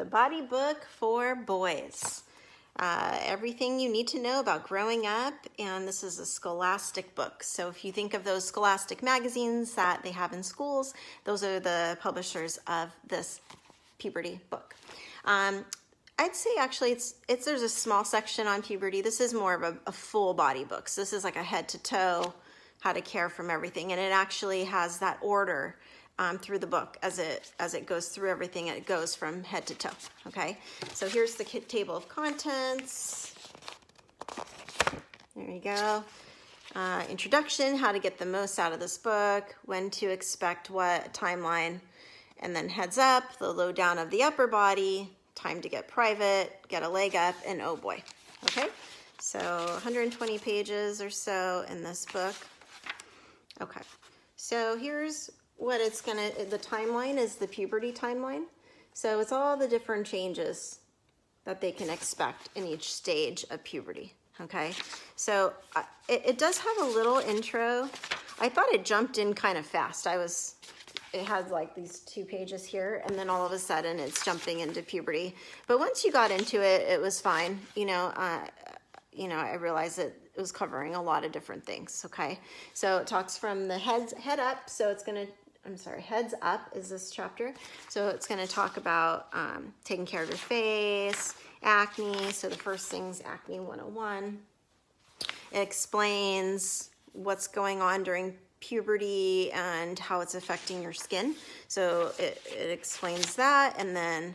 The Body Book for Boys. Everything you need to know about growing up, and this is a scholastic book. So if you think of those scholastic magazines that they have in schools, those are the publishers of this puberty book. I'd say actually there's a small section on puberty. This is more of a full body book. So this is like a head to toe, how to care from everything, and it actually has that order through the book as it goes through everything. It goes from head to toe. Okay, so here's the table of contents. There you go. Introduction, how to get the most out of this book, when to expect what, timeline, and then heads up, the lowdown of the upper body, time to get private, get a leg up, and oh boy. Okay, so 120 pages or so in this book. Okay, so here's what it's gonna, the timeline is the puberty timeline. So it's all the different changes that they can expect in each stage of puberty. Okay, so it does have a little intro. I thought it jumped in kind of fast. It had like these 2 pages here, and then all of a sudden it's jumping into puberty. But once you got into it, it was fine. I realized that it was covering a lot of different things. Okay, so it talks from the head up. So it's gonna, heads up is this chapter. So it's gonna talk about taking care of your face, acne. So the first thing's acne 101. It explains what's going on during puberty and how it's affecting your skin. So it explains that, and then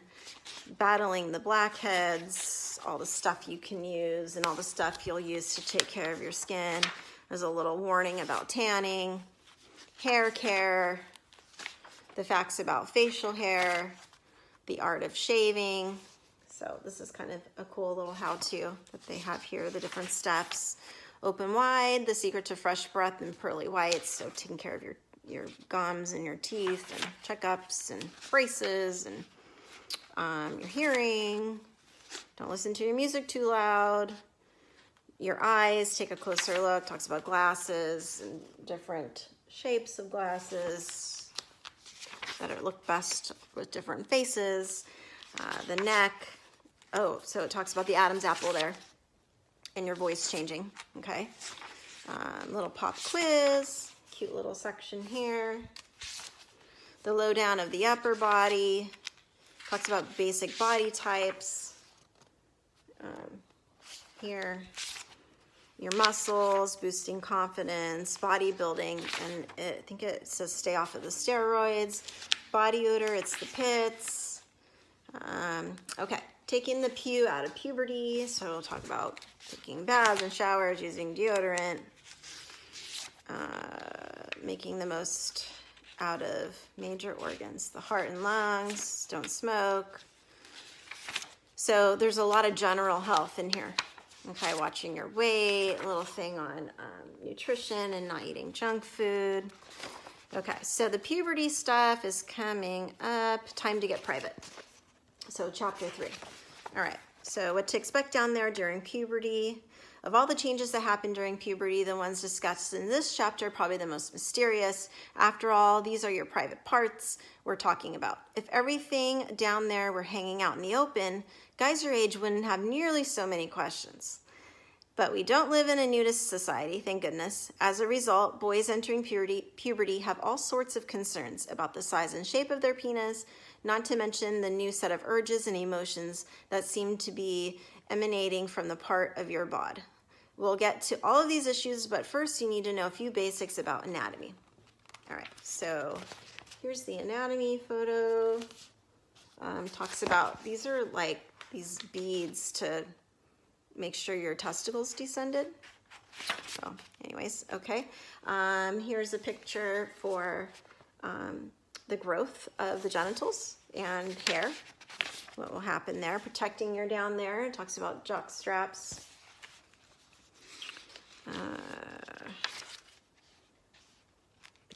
battling the blackheads, all the stuff you can use and all the stuff you'll use to take care of your skin. There's a little warning about tanning, hair care, the facts about facial hair, the art of shaving. So this is kind of a cool little how-to that they have here, the different steps. Open wide, the secret to fresh breath and pearly whites. So taking care of your gums and your teeth and checkups and braces and your hearing. Don't listen to your music too loud. Your eyes, take a closer look. Talks about glasses and different shapes of glasses that look best with different faces. The neck. Oh, so it talks about the Adam's apple there. And your voice changing, okay? Little pop quiz, cute little section here. The lowdown of the upper body, talks about basic body types. Here, your muscles, boosting confidence, bodybuilding, and I think it says stay off of the steroids. Body odor, it's the pits. Okay. Taking the pew out of puberty, so we'll talk about taking baths and showers, using deodorant, making the most out of major organs, the heart and lungs, don't smoke. So there's a lot of general health in here. Okay, watching your weight, a little thing on nutrition and not eating junk food. Okay, so the puberty stuff is coming up. Time to get private. So chapter 3. All right, so what to expect down there during puberty. Of all the changes that happen during puberty, the ones discussed in this chapter are probably the most mysterious. After all, these are your private parts we're talking about. If everything down there were hanging out in the open, guys your age wouldn't have nearly so many questions. But we don't live in a nudist society, thank goodness. As a result, boys entering puberty have all sorts of concerns about the size and shape of their penis, not to mention the new set of urges and emotions that seem to be emanating from the part of your bod. We'll get to all of these issues, but first you need to know a few basics about anatomy. All right, so here's the anatomy photo. Talks about, these are like these beads to make sure your testicles descended. So anyways, okay. Here's a picture for the growth of the genitals and hair. What will happen there? Protecting your down there. It talks about jock straps. It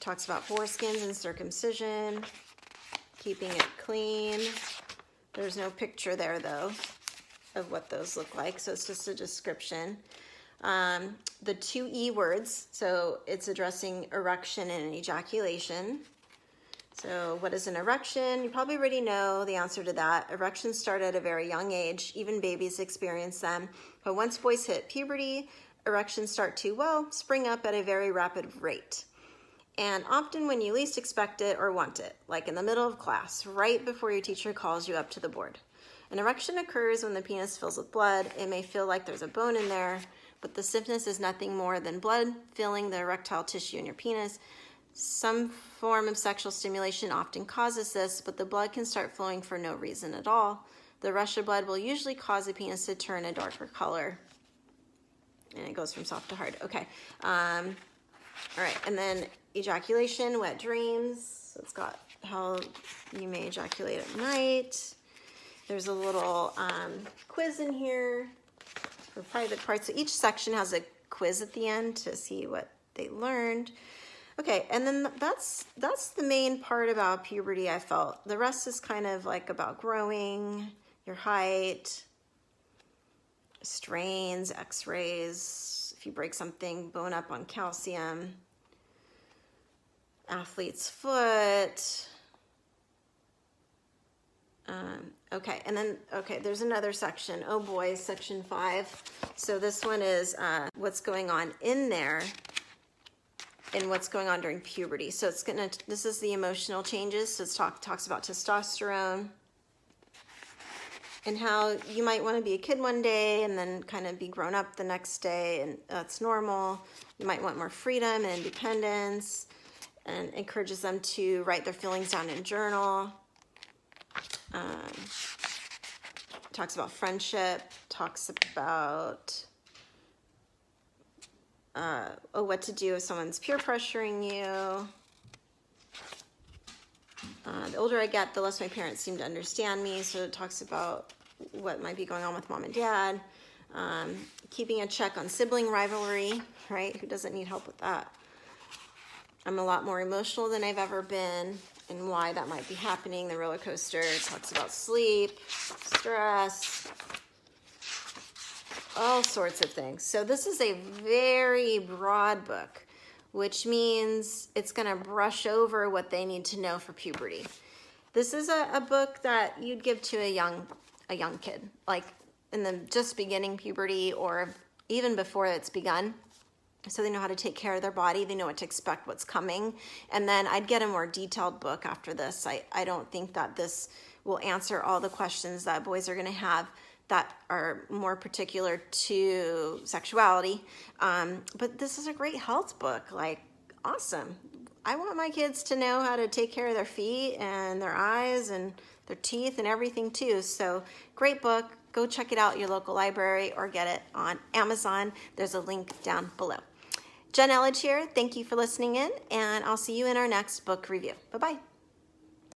talks about foreskins and circumcision. Keeping it clean. There's no picture there though of what those look like, so it's just a description. The 2 E words, so it's addressing erection and ejaculation. So what is an erection? You probably already know the answer to that. Erections start at a very young age. Even babies experience them. But once boys hit puberty, erections start to, well, spring up at a very rapid rate. And often when you least expect it or want it, like in the middle of class, right before your teacher calls you up to the board. An erection occurs when the penis fills with blood. It may feel like there's a bone in there, but the stiffness is nothing more than blood filling the erectile tissue in your penis. Some form of sexual stimulation often causes this, but the blood can start flowing for no reason at all. The rush of blood will usually cause the penis to turn a darker color. And it goes from soft to hard. Okay. All right. And then ejaculation, wet dreams. So it's got how you may ejaculate at night. There's a little quiz in here for private parts. So each section has a quiz at the end to see what they learned. Okay, and then that's the main part about puberty, I felt. The rest is kind of like about growing, your height, strains, x-rays, if you break something, bone up on calcium, athlete's foot. Okay, and then, there's another section. Oh boy, section 5. So this one is what's going on in there and what's going on during puberty. So this is the emotional changes. So it talks about testosterone and how you might want to be a kid one day and then kind of be grown up the next day, and that's normal. You might want more freedom and independence, and encourages them to write their feelings down in a journal. Talks about friendship, talks about what to do if someone's peer pressuring you. The older I get, the less my parents seem to understand me, so it talks about what might be going on with mom and dad. Keeping a check on sibling rivalry, right? Who doesn't need help with that? I'm a lot more emotional than I've ever been, and why that might be happening. The roller coaster talks about sleep, stress, all sorts of things. So this is a very broad book, which means it's going to brush over what they need to know for puberty. This is a book that you'd give to a young kid, like in the just beginning puberty or even before it's begun. So they know how to take care of their body. They know what to expect, what's coming. And then I'd get a more detailed book after this. I don't think that this will answer all the questions that boys are going to have that are more particular to sexuality. But this is a great health book. Like, awesome. I want my kids to know how to take care of their feet and their eyes and their teeth and everything too. So great book. Go check it out at your local library or get it on Amazon. There's a link down below. Jen Elledge here. Thank you for listening in, and I'll see you in our next book review. Bye-bye.